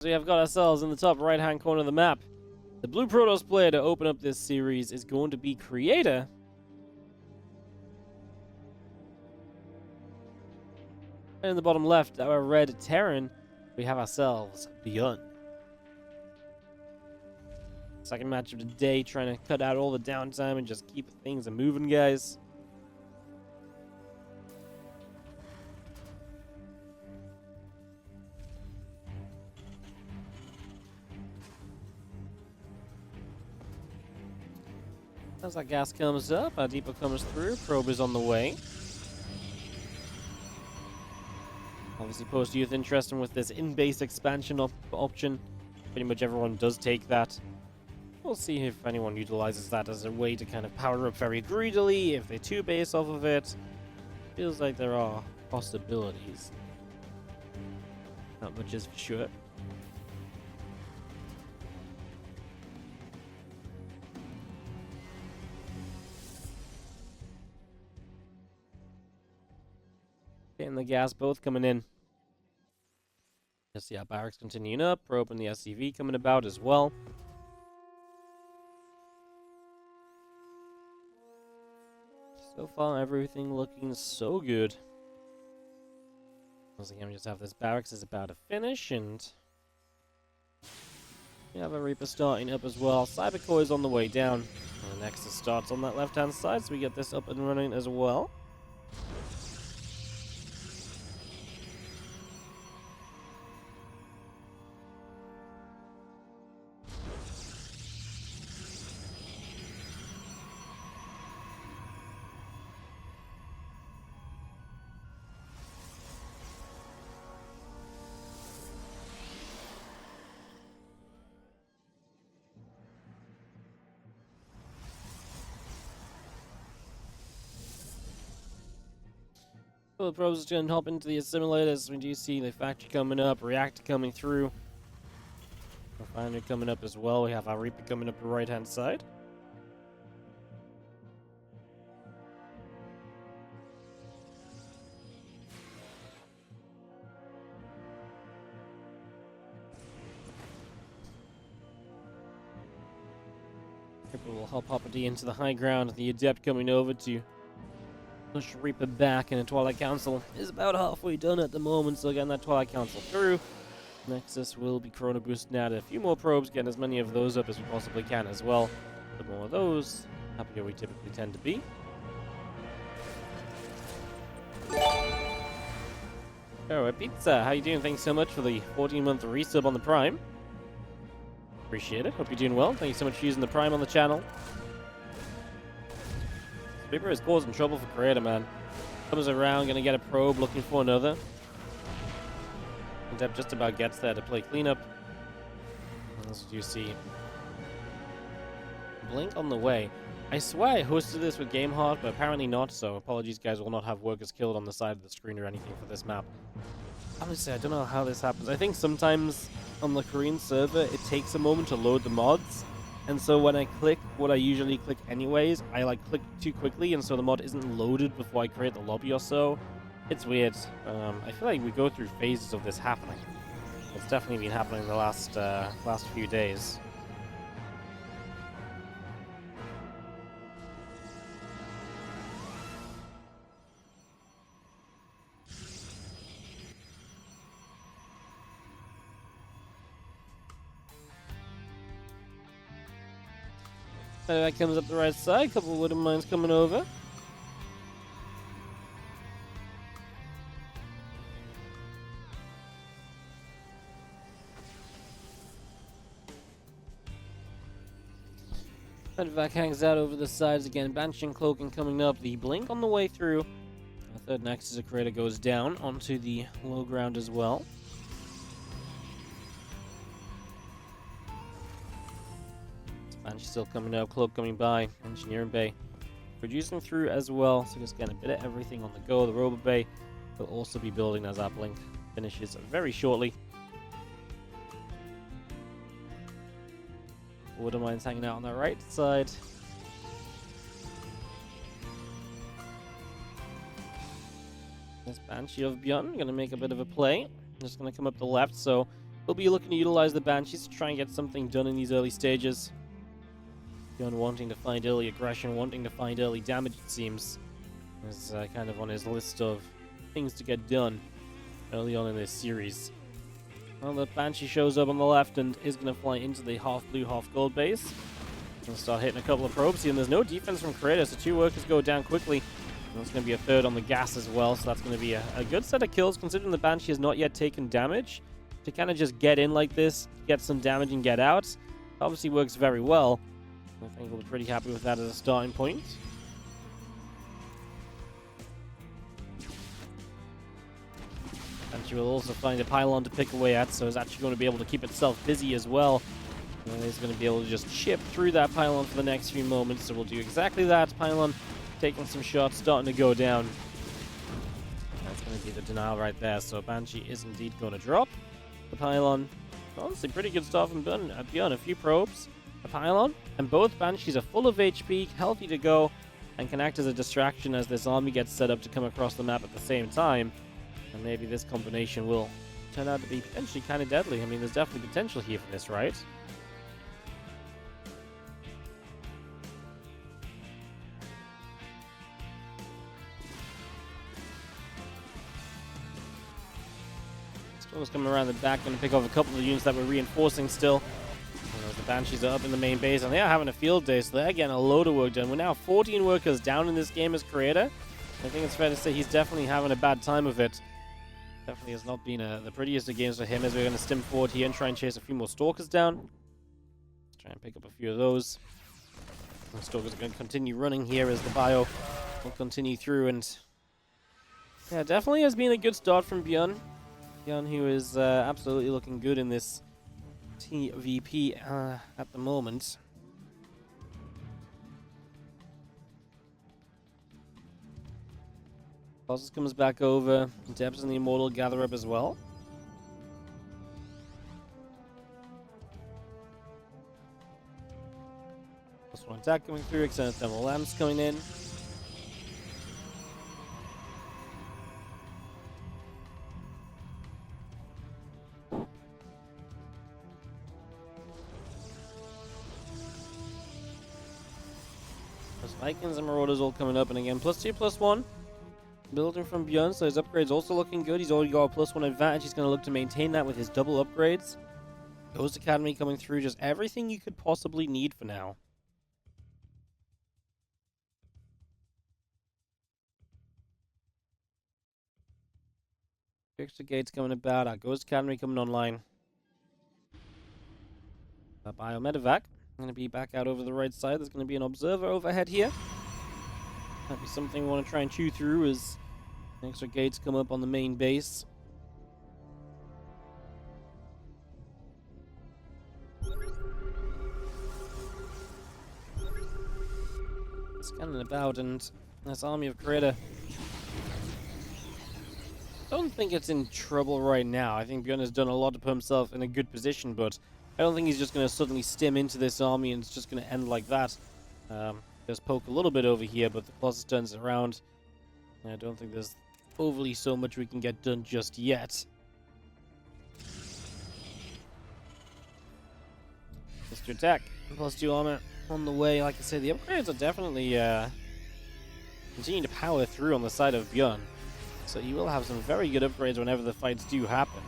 So we have got ourselves in the top right hand corner of the map. The blue Protoss player to open up this series is going to be Creator. And in the bottom left, our red Terran, we have ourselves ByuN. Second match of the day, trying to cut out all the downtime and just keep things moving, guys. As that gas comes up, our depot comes through, probe is on the way. Obviously, post-youth interesting with this in-base expansion option. Pretty much everyone does take that. We'll see if anyone utilizes that as a way to kind of power up very greedily, if they two-base off of it. Feels like there are possibilities. Not much is for sure. Getting the gas both coming in. Just yeah, barracks continuing up, probe and the SCV coming about as well. So far, everything looking so good. Once again, we just have this barracks is about to finish, and we have a Reaper starting up as well. Cybercore is on the way down. And the Nexus starts on that left-hand side, so we get this up and running as well. So the probes is going to hop into the assimilators. We do see the factory coming up, reactor coming through. Refinery coming up as well. We have our Reaper coming up the right-hand side. Reaper will help Hoppity into the high ground. The Adept coming over to push Reaper back, and the Twilight Council is about halfway done at the moment, so getting that Twilight Council through. Nexus will be Corona boosting out a few more probes, getting as many of those up as we possibly can as well. The more of those, the happier we typically tend to be. Alright, Pizza, how you doing? Thanks so much for the 14-month resub on the Prime. Appreciate it. Hope you're doing well. Thank you so much for using the Prime on the channel. Reaper is causing trouble for Creator, man. Comes around, gonna get a probe, looking for another. Adept just about gets there to play cleanup. As you see, Blink on the way. I swear I hosted this with GameHard, but apparently not, so apologies guys, will not have workers killed on the side of the screen or anything for this map. Honestly, I don't know how this happens. I think sometimes on the Korean server, it takes a moment to load the mods. And so when I click what I usually click anyways, I like click too quickly, and so the mod isn't loaded before I create the lobby or so. It's weird. I feel like we go through phases of this happening. It's definitely been happening the last few days. That comes up the right side, couple of wooden mines coming over. Medevac hangs out over the sides again. Banshee and Cloaking coming up. The Blink on the way through. Our third Nexus Creator goes down onto the low ground as well. Banshee still coming out, Cloak coming by, Engineering Bay producing through as well, so just getting a bit of everything on the go. The Robo Bay will also be building as our Blink finishes very shortly. Water mines hanging out on the right side. This Banshee of ByuN gonna make a bit of a play. Just gonna come up the left, so We'll be looking to utilize the Banshees to try and get something done in these early stages. ByuN wanting to find early aggression, wanting to find early damage, it seems. Is kind of on his list of things to get done early on in this series. Well, the Banshee shows up on the left and is going to fly into the half blue, half gold base. Going to start hitting a couple of probes here, and there's no defense from Creator, so 2 workers go down quickly. And there's going to be a 3rd on the gas as well, so that's going to be a good set of kills, considering the Banshee has not yet taken damage. To kind of just get in like this, get some damage and get out, obviously works very well. I think we'll be pretty happy with that as a starting point. Banshee will also find a pylon to pick away at, so it's actually going to be able to keep itself busy as well. And it's going to be able to just chip through that pylon for the next few moments, so we'll do exactly that. Pylon taking some shots, starting to go down. That's going to be the denial right there, so Banshee is indeed going to drop the pylon. Honestly, pretty good stuff from ByuN. A few probes, a pylon, and both Banshees are full of HP, healthy to go, and can act as a distraction as this army gets set up to come across the map at the same time. And maybe this combination will turn out to be potentially kind of deadly. I mean, there's definitely potential here for this, right? Storm's coming around the back, going to pick off a couple of units that were reinforcing still. The Banshees are up in the main base, and they are having a field day, so they're getting a load of work done. We're now 14 workers down in this game as Creator. I think it's fair to say he's definitely having a bad time of it. Definitely has not been the prettiest of games for him, as we're going to stim forward here and try and chase a few more Stalkers down. Let's try and pick up a few of those. The Stalkers are going to continue running here as the bio will continue through, and yeah, definitely has been a good start from ByuN. ByuN, who is absolutely looking good in this TvP at the moment. Colossus comes back over. Debs and the Immortal gather up as well. Plus 1 attack coming through. Extended Thermal Lamps coming in. Plus Vikings and Marauders all coming up, and again, +2, +1. Building from ByuN, so his upgrades also looking good. He's already got a +1 advantage. He's going to look to maintain that with his double upgrades. Ghost Academy coming through, just everything you could possibly need for now. Extra gates coming about. Our Ghost Academy coming online. Biomedevac going to be back out over the right side. There's going to be an observer overhead here. Might be something we want to try and chew through as extra gates come up on the main base. Scanning about, and this army of Creator, I don't think it's in trouble right now. I think ByuN has done a lot to put himself in a good position, but I don't think he's just going to suddenly stim into this army and it's just going to end like that. Just poke a little bit over here, but the Colossus turns it around. I don't think there's overly so much we can get done just yet. +2 attack, +2 armor on the way. Like I said, the upgrades are definitely continuing to power through on the side of ByuN. So you will have some very good upgrades whenever the fights do happen.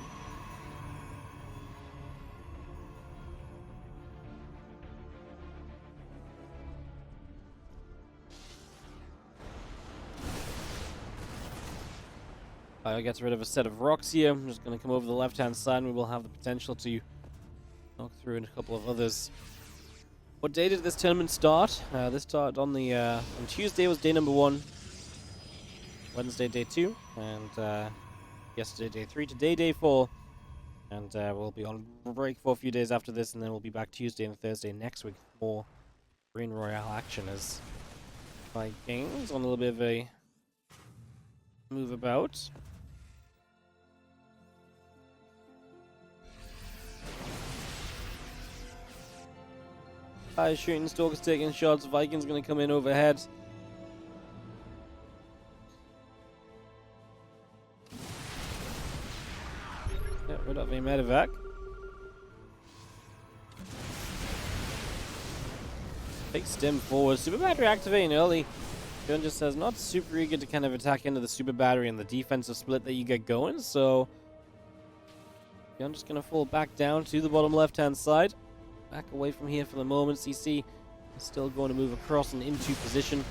Gets rid of a set of rocks here. I'm just going to come over the left-hand side, and we will have the potential to knock through in a couple of others. What day did this tournament start? This started on the on Tuesday was day number 1, Wednesday day 2, and yesterday day 3, today day 4, and we'll be on break for a few days after this, and then we'll be back Tuesday and Thursday next week for more Korean Royale action as Vikings on a little bit of a move about. Shooting, Stalkers taking shots. Vikings going to come in overhead. Get rid of a medevac. Big stim forward. Super battery activating early. ByuN just says not super eager to kind of attack into the super battery and the defensive split that you get going. So ByuN just going to fall back down to the bottom left-hand side. Back away from here for the moment. CC is still going to move across and into position.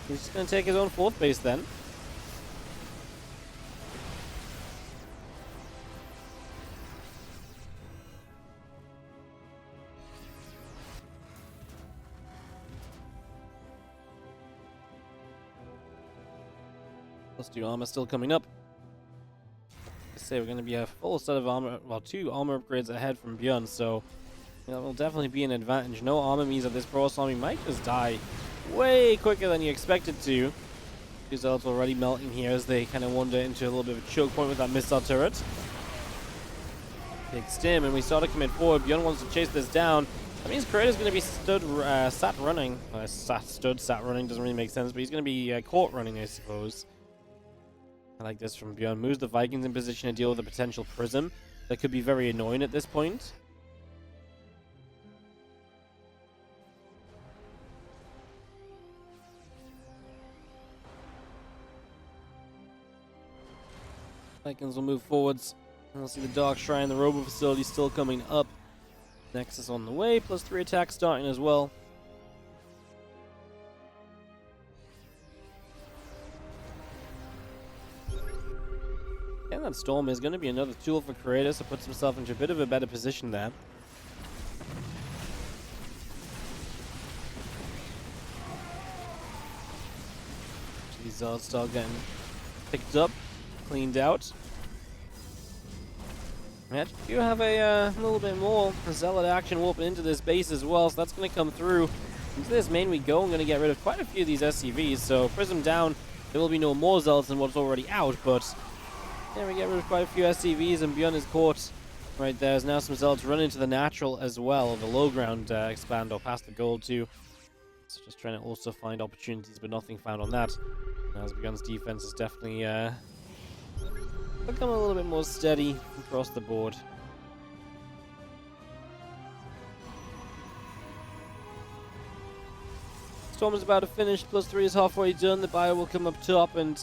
He's just going to take his own fourth base then. +2 armor still coming up. I say we're going to be a full set of armor, well, 2 armor upgrades ahead from ByuN, so that will definitely be an advantage. No armor means that this Frost army might just die way quicker than you expected to. Two zealots already melting here as they kind of wander into a little bit of a choke point with that missile turret. Big stim, and we start to commit forward. ByuN wants to chase this down. That means Creator's going to be sat running. Sat running doesn't really make sense, but he's going to be caught running, I suppose. I like this from ByuN. Moves the Vikings in position to deal with a potential prism that could be very annoying at this point. Vikings will move forwards. And we'll see the Dark Shrine, the Robo Facility still coming up. Nexus on the way, +3 attacks starting as well. And that Storm is going to be another tool for Creator, so puts himself into a bit of a better position there. These Zealots start getting picked up, cleaned out. We actually do have a little bit more Zealot action warping into this base as well, so that's going to come through. Into this main we go. I'm going to get rid of quite a few of these SCVs, so Prism down. There will be no more Zealots than what's already out, but yeah, we get rid of quite a few SCVs, and ByuN is caught right there. There's now some Zealots run into the natural as well, the low ground expand or past the gold too. So just trying to also find opportunities, but nothing found on that. As ByuN's defense is definitely become a little bit more steady across the board. Storm is about to finish. +3 is halfway done. The bio will come up top and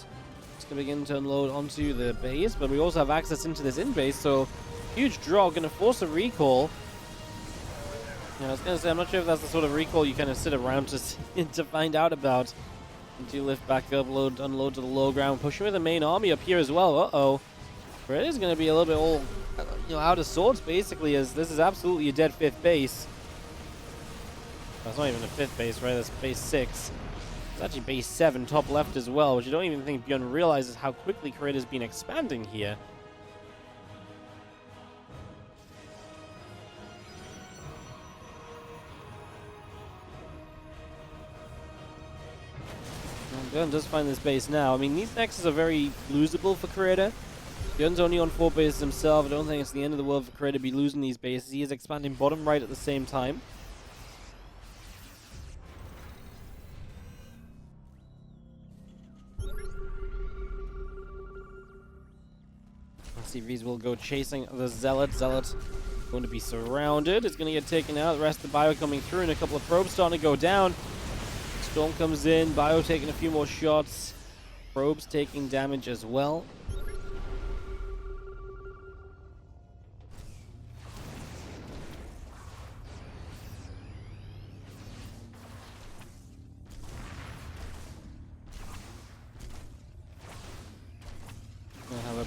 it's going to begin to unload onto the base. But we also have access into this in-base, so huge draw. Going to force a recall. I was going to say, I'm not sure if that's the sort of recall you kind of sit around to find out about. And do lift back up, unload to the low ground, pushing with the main army up here as well. Uh-oh. It is going to be a little bit all, out of sorts, basically, as this is absolutely a dead 5th base. That's not even a 5th base, right? That's base 6. It's actually base 7, top left as well, which I don't even think ByuN realizes how quickly Creator's been expanding here. ByuN does find this base now. I mean, these nexus are very losable for Creator. ByuN's only on 4 bases himself. I don't think it's the end of the world for Creator to be losing these bases. He is expanding bottom right at the same time. SCVs will go chasing the Zealot. Zealot going to be surrounded. It's going to get taken out. The rest of the bio coming through, and a couple of probes starting to go down. Storm comes in. Bio taking a few more shots. Probes taking damage as well.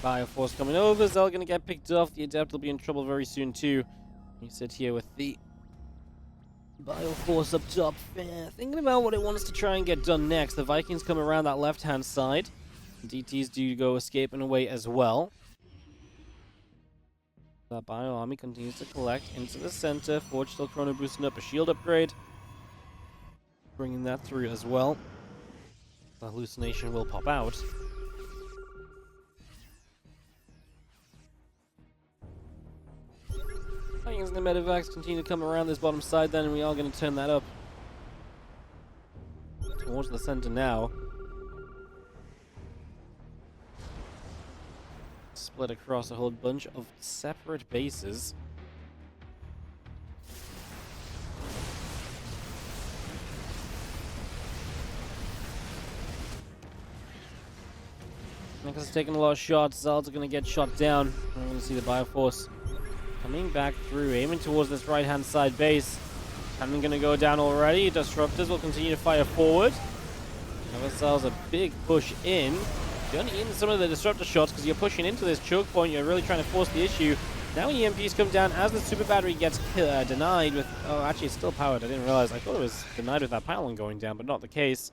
Bio force coming over. Zell gonna get picked off. The Adept will be in trouble very soon too. You sit here with the Bio force up top. Thinking about what it wants to try and get done next. The Vikings come around that left-hand side. DTs do go escaping away as well. That Bio army continues to collect into the center. Forge still chrono boosting up a shield upgrade. Bringing that through as well. The hallucination will pop out. Vikings and the medevacs continue to come around this bottom side then, and we are going to turn that up towards the center now. Split across a whole bunch of separate bases. Nekas is taking a lot of shots. Zald's going to get shot down. We're going to see the Bioforce coming back through, aiming towards this right-hand side base. Cannon going to go down already. Disruptors will continue to fire forward. Nekas a big push in. You're only in some of the disruptor shots because you're pushing into this choke point. You're really trying to force the issue. Now EMPs come down as the super battery gets denied with... Oh, actually, it's still powered. I didn't realize. I thought it was denied with that pylon going down, but not the case.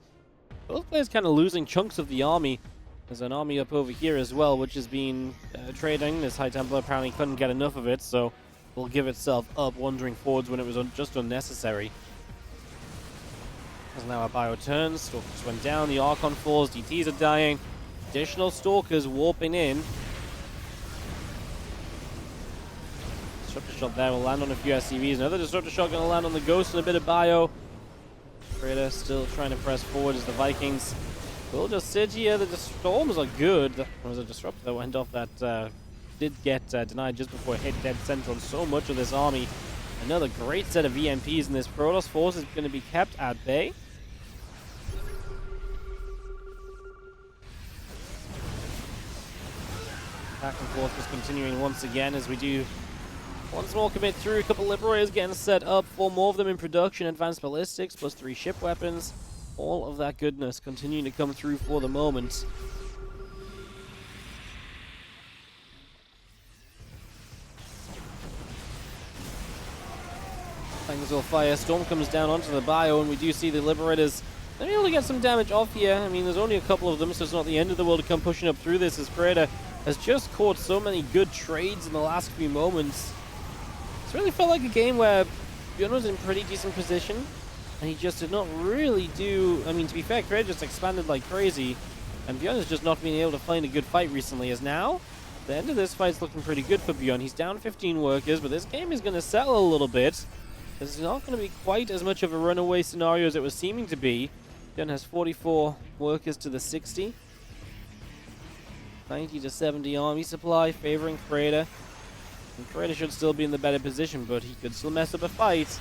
Both players kind of losing chunks of the army. There's an army up over here as well, which has been trading. This High Templar apparently couldn't get enough of it, so will give itself up, wandering forwards when it was just unnecessary. There's now a bio turn. Stalkers went down. The Archon falls. DTs are dying. Additional Stalkers warping in. Disruptor shot there will land on a few SCVs. Another Disruptor shot going to land on the Ghost and a bit of bio. Trader still trying to press forward as the Vikings will just sit here. The Storms are good. There was a Disruptor that went off that did get denied just before it hit dead center on so much of this army. Another great set of EMPs, and this Protoss force is going to be kept at bay. Back and forth is continuing once again as we do once more commit through. A couple Liberators getting set up, 4 more of them in production. Advanced ballistics plus 3 ship weapons. All of that goodness continuing to come through for the moment. Things will fire. Storm comes down onto the bio, and we do see the Liberators they're able to get some damage off here. I mean, there's only a couple of them, so it's not the end of the world to come pushing up through this as Predator has just caught so many good trades in the last few moments. It's really felt like a game where ByuN was in pretty decent position, and he just did not really do... I mean, to be fair, Predator just expanded like crazy, and ByuN has just not been able to find a good fight recently, as now the end of this fight's looking pretty good for ByuN. He's down 15 workers, but this game is going to settle a little bit. It's not going to be quite as much of a runaway scenario as it was seeming to be. ByuN has 44 workers to the 60. 90 to 70 army supply, favoring Predator. And Predator should still be in the better position, but he could still mess up a fight.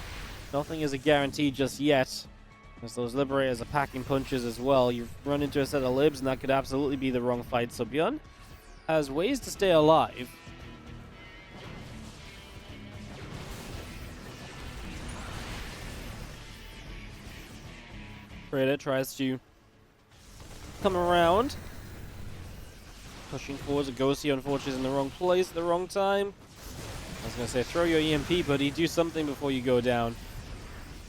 Nothing is a guarantee just yet, as those Liberators are packing punches as well. You run into a set of Libs, and that could absolutely be the wrong fight. So ByuN has ways to stay alive. Predator tries to come around. Pushing forwards, a Ghosty unfortunately is in the wrong place at the wrong time. I was going to say, throw your EMP, buddy. Do something before you go down.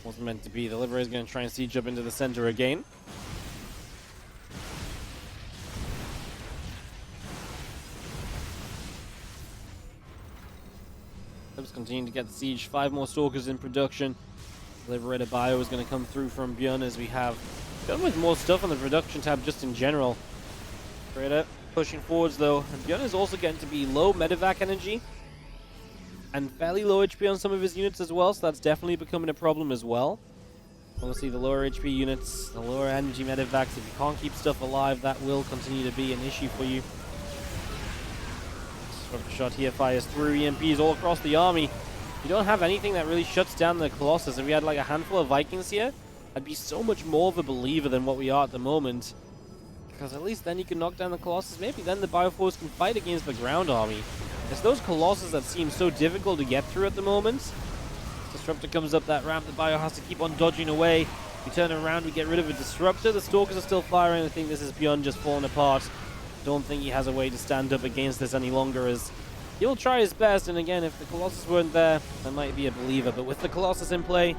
Wasn't meant to be. The Liberator is going to try and siege up into the center again. Libs continuing to get the siege. 5 more Stalkers in production. Liberator bio is going to come through from ByuN as we have ByuN with more stuff on the production tab just in general. Predator pushing forwards though, and ByuN is also getting to be low medevac energy and fairly low HP on some of his units as well, so that's definitely becoming a problem as well. Obviously the lower HP units, the lower energy medevacs, if you can't keep stuff alive, that will continue to be an issue for you. Shot here fires through EMPs all across the army. You don't have anything that really shuts down the Colossus. If we had like a handful of Vikings here, I'd be so much more of a believer than what we are at the moment. Because at least then you can knock down the Colossus. Maybe then the Bioforce can fight against the ground army. It's those Colossus that seem so difficult to get through at the moment. Disruptor comes up that ramp. The Bio has to keep on dodging away. We turn around, we get rid of a Disruptor. The Stalkers are still firing. I think this is ByuN just falling apart. Don't think he has a way to stand up against this any longer, as he'll try his best, and again, if the Colossus weren't there, I might be a believer. But with the Colossus in play,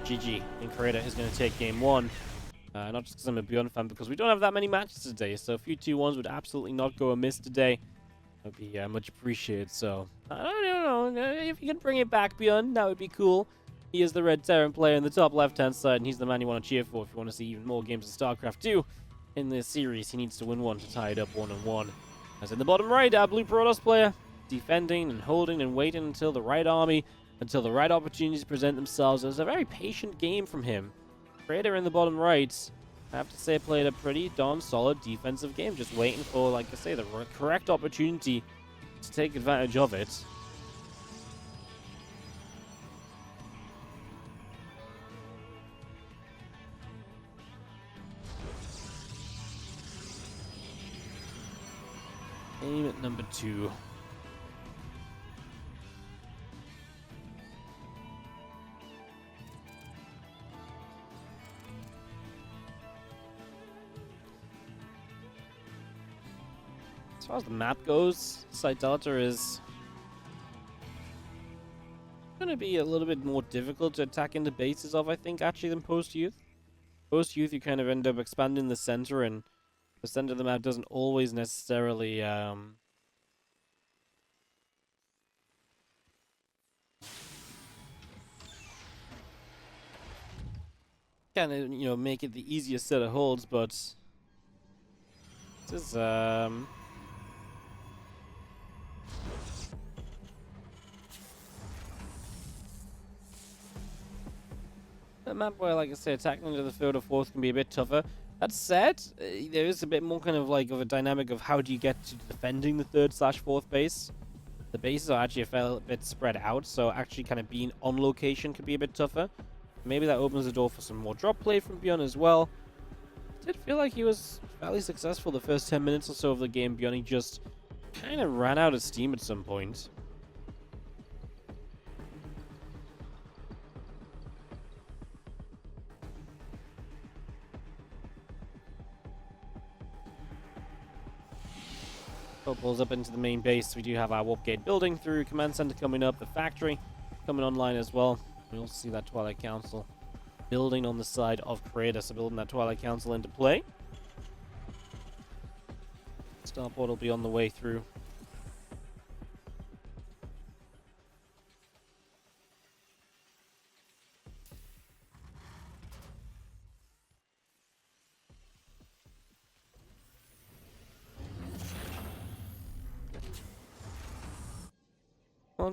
GG. I think Predator is going to take game 1. Not just because I'm a ByuN fan, because we don't have that many matches today, so a few 2-1s would absolutely not go amiss today. That would be much appreciated, so I don't know. If you can bring it back, ByuN, that would be cool. He is the Red Terran player in the top left-hand side, and he's the man you want to cheer for if you want to see even more games of StarCraft 2 in this series. He needs to win one to tie it up 1-1. As in the bottom right, our Blue Protoss player, defending and holding and waiting until the right army, until the right opportunities present themselves. It was a very patient game from him. Predator in the bottom right, I have to say, played a pretty darn solid defensive game, just waiting for, like I say, the correct opportunity to take advantage of it. number 2. As far as the map goes, Site Delta is going to be a little bit more difficult to attack into bases of, I think, actually, than Post-Youth. Post-Youth, you kind of end up expanding the center, and the center of the map doesn't always necessarily kind of, you know, make it the easiest set of holds, but this is a map where, like I say, attacking into the 3rd or 4th can be a bit tougher. That said, there is a bit more kind of like of a dynamic of how do you get to defending the 3rd/4th base. The bases are actually a fair bit spread out, so actually kind of being on location can be a bit tougher. Maybe that opens the door for some more drop play from ByuN as well. I did feel like he was fairly successful the first 10 minutes or so of the game. ByuN, he just kind of ran out of steam at some point. Pulls up into the main base. We do have our warp gate building through, command center coming up, the factory coming online as well. We also see that Twilight Council building on the side of Creator, so building that Twilight Council into play. Starport will be on the way through.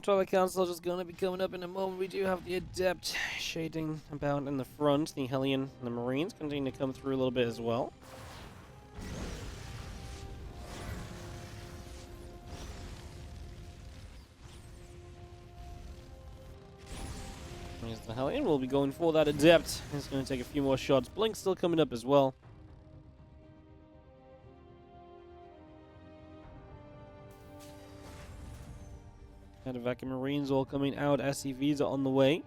Twilight Council just going to be coming up in a moment. We do have the Adept shading about in the front. The Hellion and the Marines continue to come through a little bit as well. Here's the Hellion. We'll be going for that Adept. He's going to take a few more shots. Blink still coming up as well. Medevac and Marines all coming out. SCVs are on the way.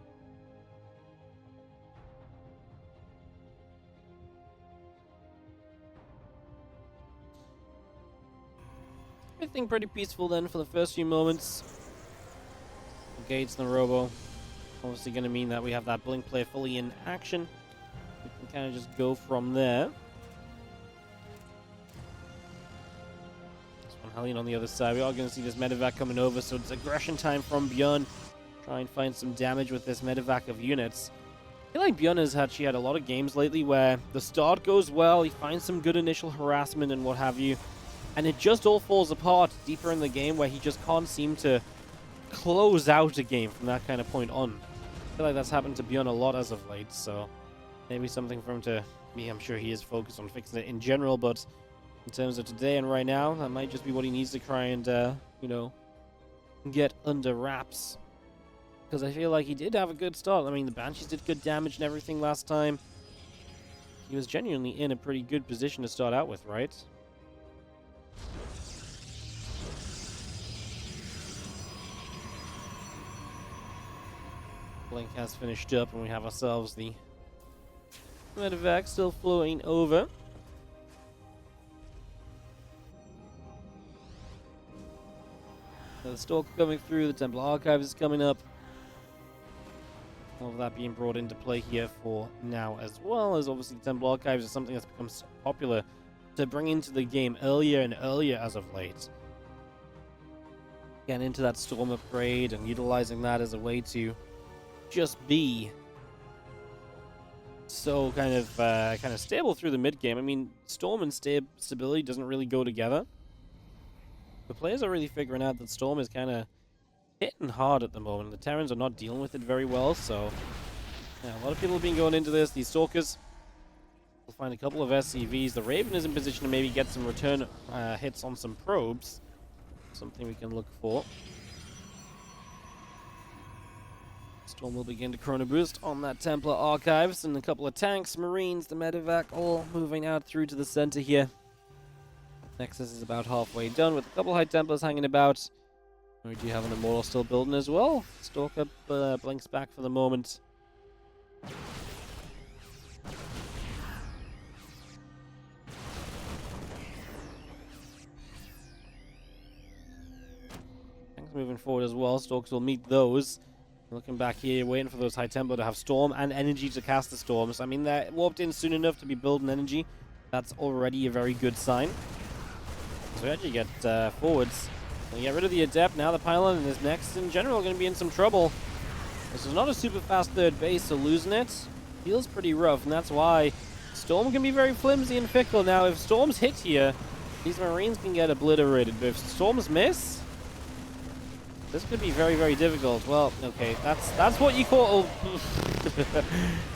Everything pretty peaceful then for the first few moments. The gates and the robo. Obviously going to mean that we have that blink play fully in action. We can kind of just go from there. Hellion on the other side. We are going to see this medevac coming over, so it's aggression time from ByuN. Try and find some damage with this medevac of units. I feel like ByuN has actually had a lot of games lately where the start goes well, he finds some good initial harassment and what have you, and it just all falls apart deeper in the game where he just can't seem to close out a game from that kind of point on. I feel like that's happened to ByuN a lot as of late, so maybe something for him to... I'm sure he is focused on fixing it in general, but in terms of today and right now, that might just be what he needs to try and, you know, get under wraps. Because I feel like he did have a good start. I mean, the Banshees did good damage and everything last time. He was genuinely in a pretty good position to start out with, right? Blink has finished up, and we have ourselves the medevac still flowing over. The Stalker coming through, the Temple Archives is coming up. All of that being brought into play here for now, as well as obviously the Temple Archives is something that's become so popular to bring into the game earlier and earlier as of late. Getting into that Storm upgrade and utilizing that as a way to just be so kind of stable through the mid game. I mean, Storm and stability doesn't really go together. The players are really figuring out that Storm is kind of hitting hard at the moment. The Terrans are not dealing with it very well, so yeah, a lot of people have been going into this. These Stalkers will find a couple of SCVs. The Raven is in position to maybe get some return hits on some probes. Something we can look for. Storm will begin to Chrono Boost on that Templar Archives, and a couple of tanks, Marines, the medevac, all moving out through to the center here. Nexus is about halfway done with a couple High Templars hanging about. We do have an Immortal still building as well. Stalker blinks back for the moment. Tanks moving forward as well. Stalkers will meet those. Looking back here, waiting for those High Templar to have Storm and energy to cast the Storms. I mean, they're warped in soon enough to be building energy. That's already a very good sign. So we actually get forwards. We get rid of the Adept. Now the Pylon and this next in general are going to be in some trouble. This is not a super fast third base, so losing it feels pretty rough. And that's why Storm can be very flimsy and fickle. Now, if Storms hit here, these Marines can get obliterated. But if Storms miss, this could be very, very difficult. Well, okay, that's what you call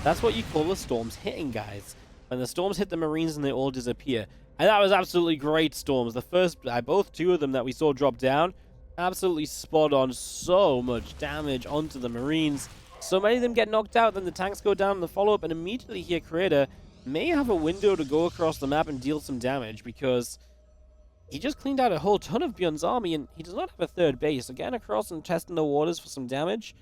that's what you call the Storms hitting, guys. When the Storms hit the Marines and they all disappear. And that was absolutely great Storms. The first, both two of them that we saw drop down, absolutely spot on. So much damage onto the Marines. So many of them get knocked out, then the tanks go down in the follow-up, and immediately here Creator may have a window to go across the map and deal some damage, because he just cleaned out a whole ton of ByuN's army, and he does not have a third base. So getting across and testing the waters for some damage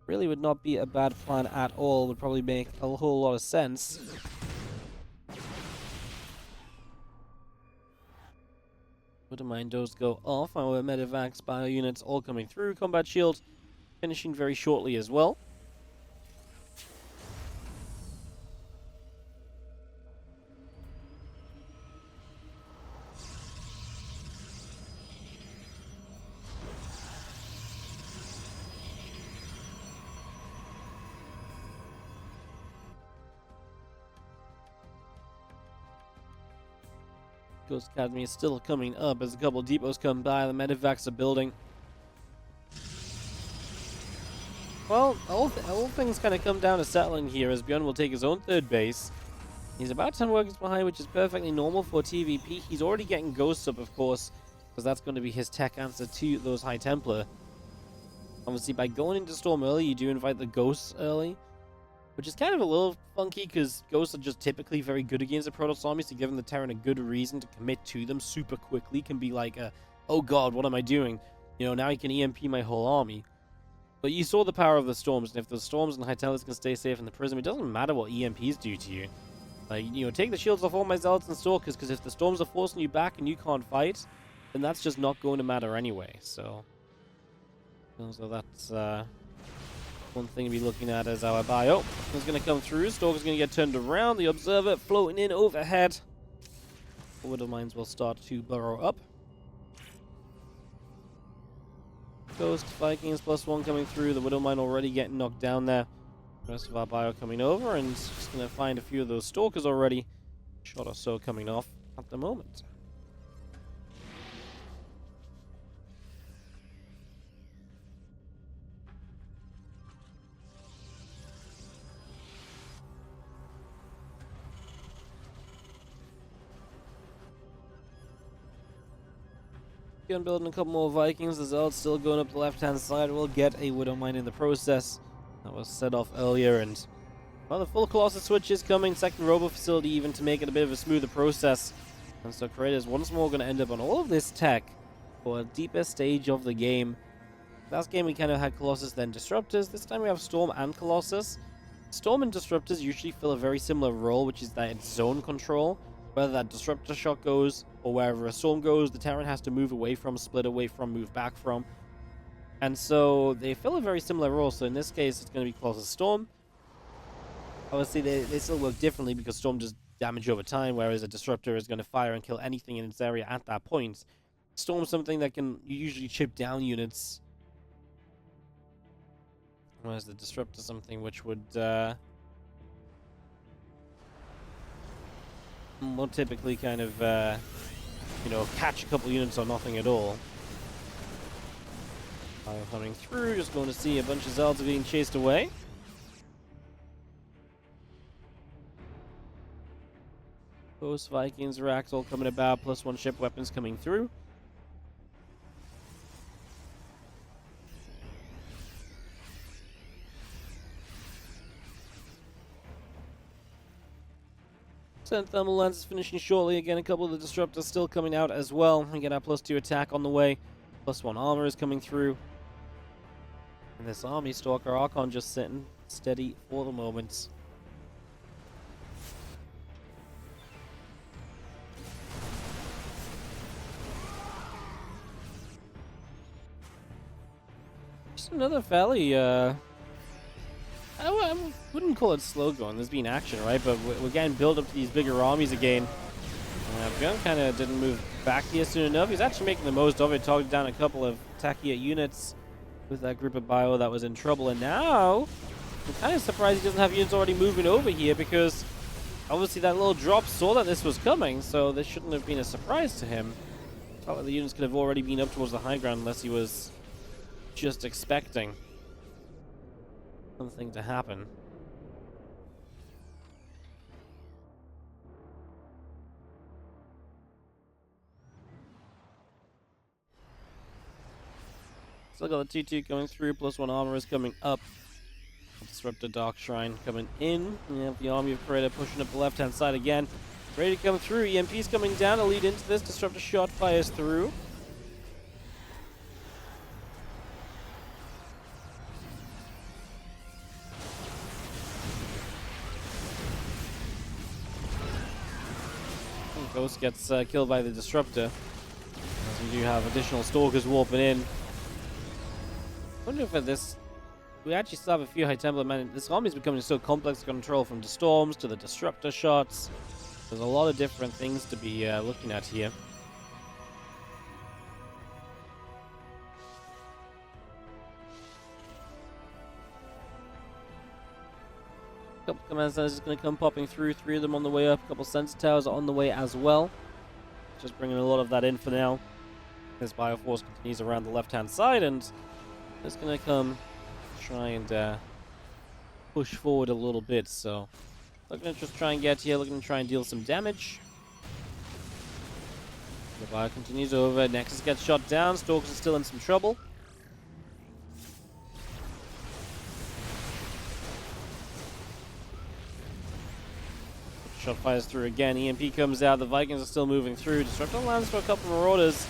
really would not be a bad plan at all. Would probably make a whole lot of sense. Wouldn't those go off. Our medevacs, bio units all coming through. Combat shield finishing very shortly as well. Ghost Academy is still coming up as a couple of depots come by. The medevacs are building. Well, all things kind of come down to settling here as ByuN will take his own third base. He's about 10 workers behind, which is perfectly normal for TvP. He's already getting Ghosts up, of course, because that's going to be his tech answer to those High Templar. Obviously, by going into Storm early, you do invite the Ghosts early, which is kind of a little funky because Ghosts are just typically very good against the Protoss armies, so giving the Terran a good reason to commit to them super quickly can be like oh god, what am I doing? You know, now he can EMP my whole army. But you saw the power of the Storms, and if the Storms and High Templars can stay safe in the Prism, it doesn't matter what EMPs do to you. Like, you know, take the shields off all my Zealots and Stalkers, because if the Storms are forcing you back and you can't fight, then that's just not going to matter anyway, so that's one thing to be looking at as our bio is going to come through. Stalker's going to get turned around. The Observer floating in overhead. The Widow Mines will start to burrow up. Ghost Vikings +1 coming through. The Widow Mine already getting knocked down there. The rest of our bio coming over and just going to find a few of those Stalkers already. Shot or so coming off at the moment. ByuN building a couple more Vikings. The Zealots still going up the left-hand side. We'll get a Widow Mine in the process. That was set off earlier, and well, the full Colossus switch is coming. Second Robo Facility even to make it a bit of a smoother process. And so Creators once more going to end up on all of this tech for a deeper stage of the game. Last game we kind of had Colossus, then Disruptors. This time we have Storm and Colossus. Storm and Disruptors usually fill a very similar role, which is that it's zone control. Whether that Disruptor shot goes, or wherever a Storm goes, the Terran has to move away from, split away from, move back from. And so they fill a very similar role. So in this case, it's going to be Colossus Storm. Obviously, they still work differently because Storm does damage over time, whereas a Disruptor is going to fire and kill anything in its area at that point. Storm's something that can usually chip down units, whereas the Disruptor is something which would more typically kind of, you know, catch a couple units or nothing at all. Coming through, just going to see a bunch of Zealots being chased away. Ghost Vikings, Racks all coming about, +1 ship weapons coming through. Send thermal lance is finishing shortly. Again, a couple of the disruptors still coming out as well. We get our +2 attack on the way. +1 armor is coming through. And this army stalker Archon just sitting steady for the moment. Just another fairly I wouldn't call it slow going. There's been action, right? But we're getting build up to these bigger armies again. ByuN kind of didn't move back here soon enough. He's actually making the most of it, targeted down a couple of attackier units with that group of bio that was in trouble. And now, I'm kind of surprised he doesn't have units already moving over here, because obviously that little drop saw that this was coming, so this shouldn't have been a surprise to him. Felt like the units could have already been up towards the high ground unless he was just expecting something to happen. Still got the 2-2 coming through, +1 armor is coming up. Disruptor Dark Shrine coming in. We have the army of Creator pushing up the left-hand side again. Ready to come through. EMP's coming down to lead into this. Disruptor shot fires through. Ghost gets killed by the Disruptor, as we do have additional Stalkers warping in. I wonder if at this, we actually still have a few High Templar men. This army is becoming so complex to control, from the storms to the Disruptor shots. There's a lot of different things to be looking at here. Couple command centers is going to come popping through. 3 of them on the way up. A couple sensor towers are on the way as well. Just bringing a lot of that in for now. This Bioforce continues around the left-hand side, and it's going to come try and push forward a little bit. So, looking to just try and get here. Looking to try and deal some damage. The Bio continues over. Nexus gets shot down. Stalkers are still in some trouble. Shot fires through again. EMP comes out. The Vikings are still moving through. Disruptor lands for a couple of Marauders.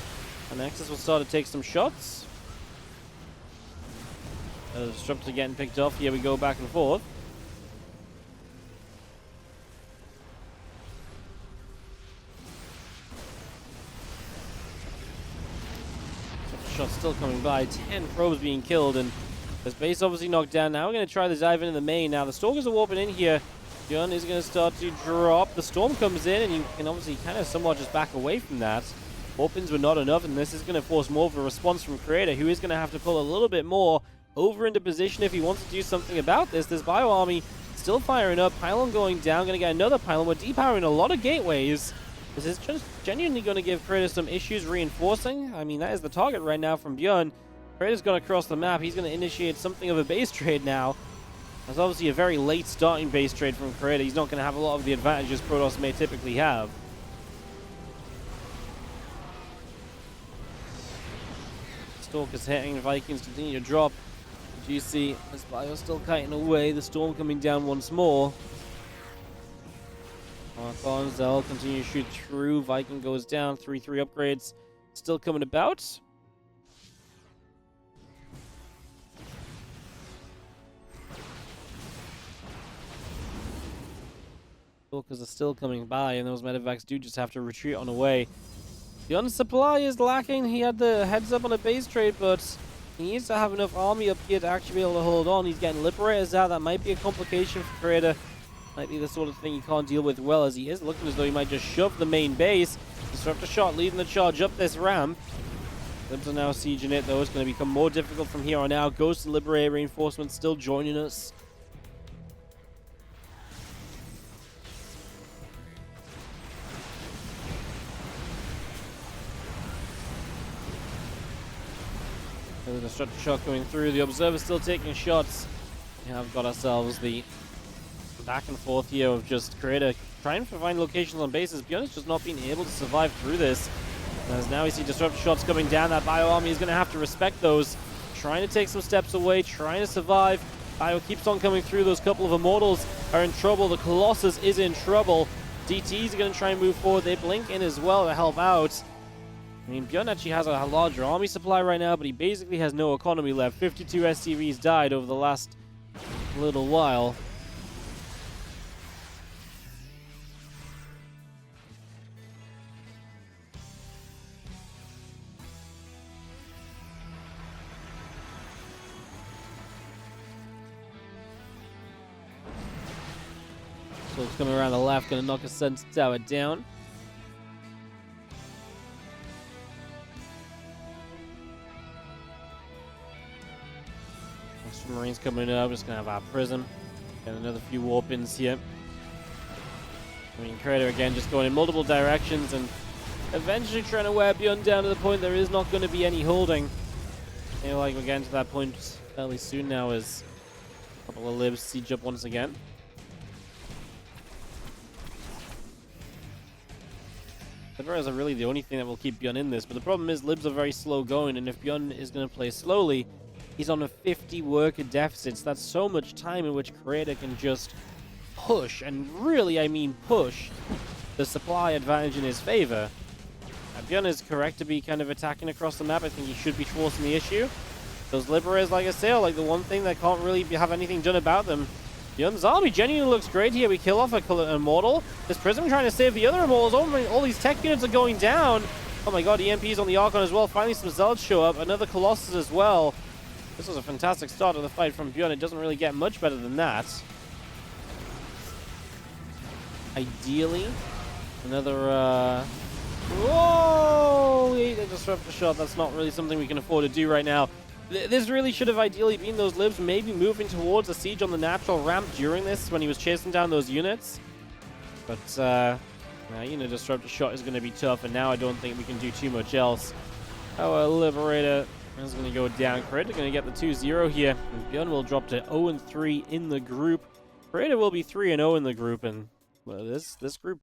And Nexus will start to take some shots. The Disruptor getting picked off. Here we go back and forth. Shots still coming by. 10 probes being killed. And this base obviously knocked down. Now we're going to try to dive into the main. Now the Stalkers are warping in here. ByuN is going to start to drop. The storm comes in, and you can obviously kind of somewhat just back away from that. Warpings were not enough, and this is going to force more of a response from Creator, who is going to have to pull a little bit more over into position if he wants to do something about this. This Bio Army still firing up. Pylon going down. Going to get another Pylon. We're depowering a lot of gateways. This is just genuinely going to give Creator some issues reinforcing. I mean, that is the target right now from ByuN. Creator's going to cross the map. He's going to initiate something of a base trade now. That's obviously a very late starting base trade from Creator. He's not going to have a lot of the advantages Protoss may typically have. Stalkers hitting, Vikings continue to drop. You see this Bio still kiting away, the storm coming down once more. Archons, they'll continue to shoot through. Viking goes down, 3-3 upgrades still coming about. Because are still coming by, and those medevacs do just have to retreat on the way. ByuN's supply is lacking. He had the heads up on a base trade, but he needs to have enough army up here to actually be able to hold on. He's getting Liberators out. That might be a complication for Creator. Might be the sort of thing he can't deal with well, as he is looking as though he might just shove the main base. Disruptor shot leading the charge up this ramp. Libs are now sieging it, though. It's going to become more difficult from here on out. Ghost and Liberator reinforcements still joining us. The Disruptor shot going through. The Observer's still taking shots. We have got ourselves the back and forth here of just Creator trying to find locations on bases. ByuN's just not being able to survive through this. As now we see Disruptor shots coming down. That Bio Army is going to have to respect those. Trying to take some steps away, trying to survive. Bio keeps on coming through. Those couple of Immortals are in trouble. The Colossus is in trouble. DTs are going to try and move forward. They blink in as well to help out. I mean, ByuN actually has a larger army supply right now, but he basically has no economy left. 52 SCVs died over the last little while. So it's coming around the left, going to knock a sensor tower down. Marines coming up, just gonna have our prism and another few warp ins here. I mean, Creator again just going in multiple directions and eventually trying to wear ByuN down to the point there is not going to be any holding. I feel like we're getting to that point fairly soon now as a couple of libs siege up once again. Liberators are really the only thing that will keep ByuN in this, but the problem is libs are very slow going, and if ByuN is going to play slowly, he's on a 50 worker deficit. So that's so much time in which Creator can just push, and really, I mean push, the supply advantage in his favor. ByuN is correct to be kind of attacking across the map. I think he should be forcing the issue. Those Liberators, like I say, are like the one thing that can't really have anything done about them. ByuN's army genuinely looks great here. We kill off an Immortal. This Prism trying to save the other Immortals. All these tech units are going down. Oh my god, EMPs on the Archon as well. Finally some Zealots show up. Another Colossus as well. This was a fantastic start to the fight from ByuN. It doesn't really get much better than that. Ideally, another, whoa! They disrupt the shot. That's not really something we can afford to do right now. This really should have ideally been those libs maybe moving towards a siege on the natural ramp during this when he was chasing down those units. But, unit disrupt shot is going to be tough, and now I don't think we can do too much else. Our Liberator is going to go down. Creator going to get the 2-0 here. And ByuN will drop to 0-3 in the group. Creator will be 3-0 in the group, and this group